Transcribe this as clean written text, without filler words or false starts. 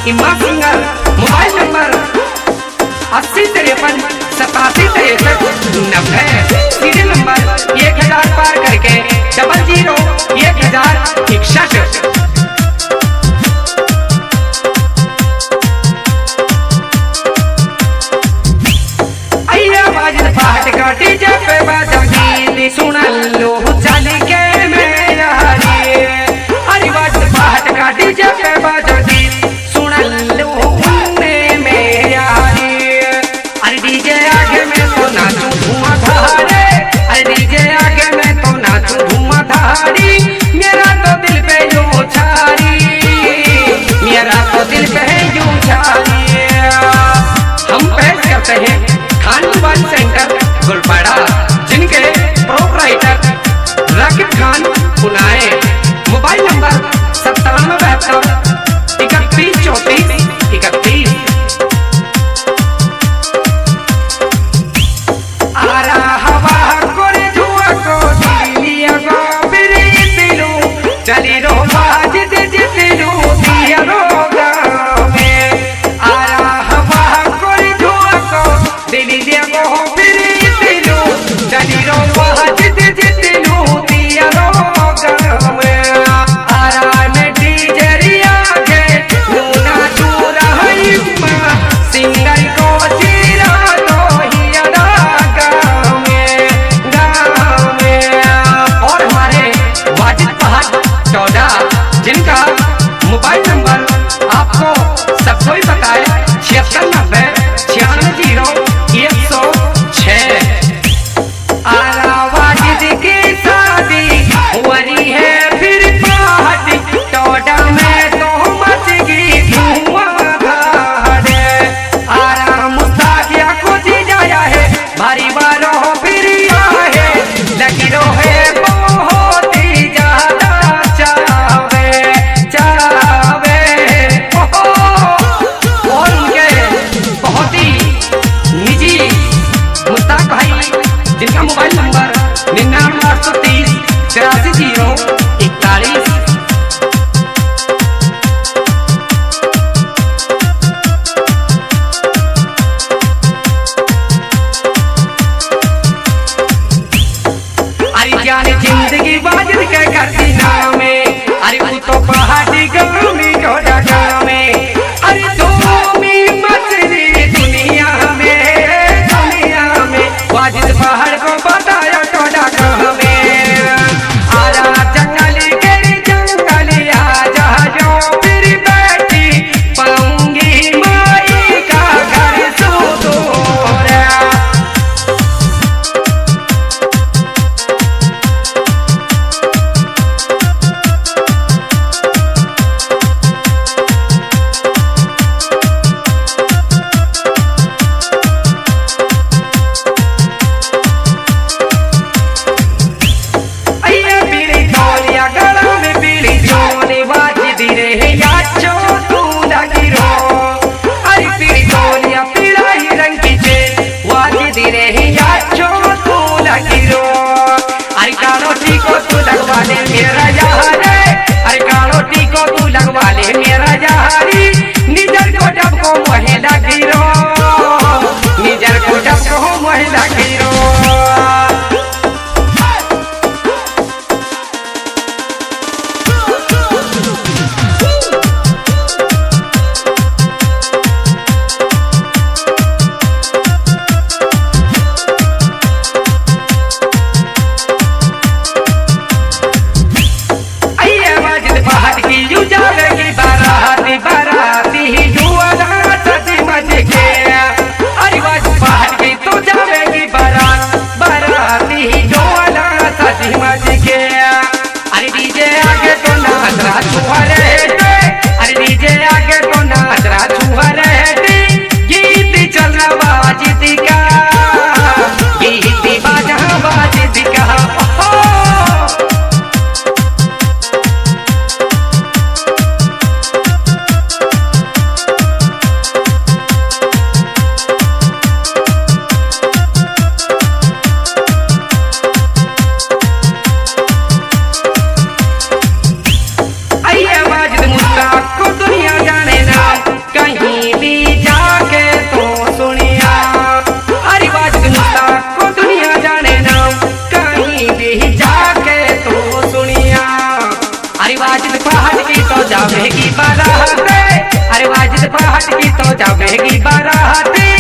इमा singer. Mobile number 8053876390। Serial number 1000 पार करके 001061। डीजे पे बाजा गीत सुन लो चल के मेरा रे। अरे बाज पाट का डीजे पे बाजा गीत सुन लो मेरा रे। अरे डीजे आगे में तो नाचूं धुआंधारे। अरे डीजे आगे में तो नाचूं धुआंधारी। मेरा तो दिल पे यूं छारी। मेरा तो दिल पे यूं छारी। हम पेश करते हैं खान मोबाइल सेंटर गुलपाड़ा, जिनके प्रोपराइटर राकिब खान पुनाए। Mobile number 9772313431। आरा हवा करे धुआ को दिलिया को बिरी दिलू चली रो बाज दे दिलू दिया रोगा में। आरा हवा करे धुआ को दिलिया को चली रो बाज दे दिलू दिया रोगा में। आरा में डीजे रिया के लूना चूरा हिम्मा सिंगर को चीरा तो हिया गाँव में। और हमारे वाजिद पहाड़ चौड़ा, जिनका मोबाइल नंबर आपको सबको ही पता है 7690960106। आरा वाजिद की शादी हुई है फिर पहाड़ी टोडा में तो मच गई धुआंधार। आरा मुस्ताकिया को जी जाया है भारी बारों फिर है लगी रो है बहुत ही ज्यादा चावे चावे। और उनके बहुत ही निजी मुस्ताक भाई, जिनका मोबाइल नंबर 9983038041। अरे जाने जिंदगी वाजिद के करती नाम में। अरे वो तो पहाड़ी गाँव में टोडा गाँव में। अरे धूमी मचली दुनिया में वाजिद पहाड़ को बताया टोडा गाँव में। आरा जंगल गिरी जंगल आजा जो फिर बैठी पाऊंगी माई का घर सुधोरा। जावेगी बारात, अरे वाजिद पहाड़ की तो जावेगी बारात।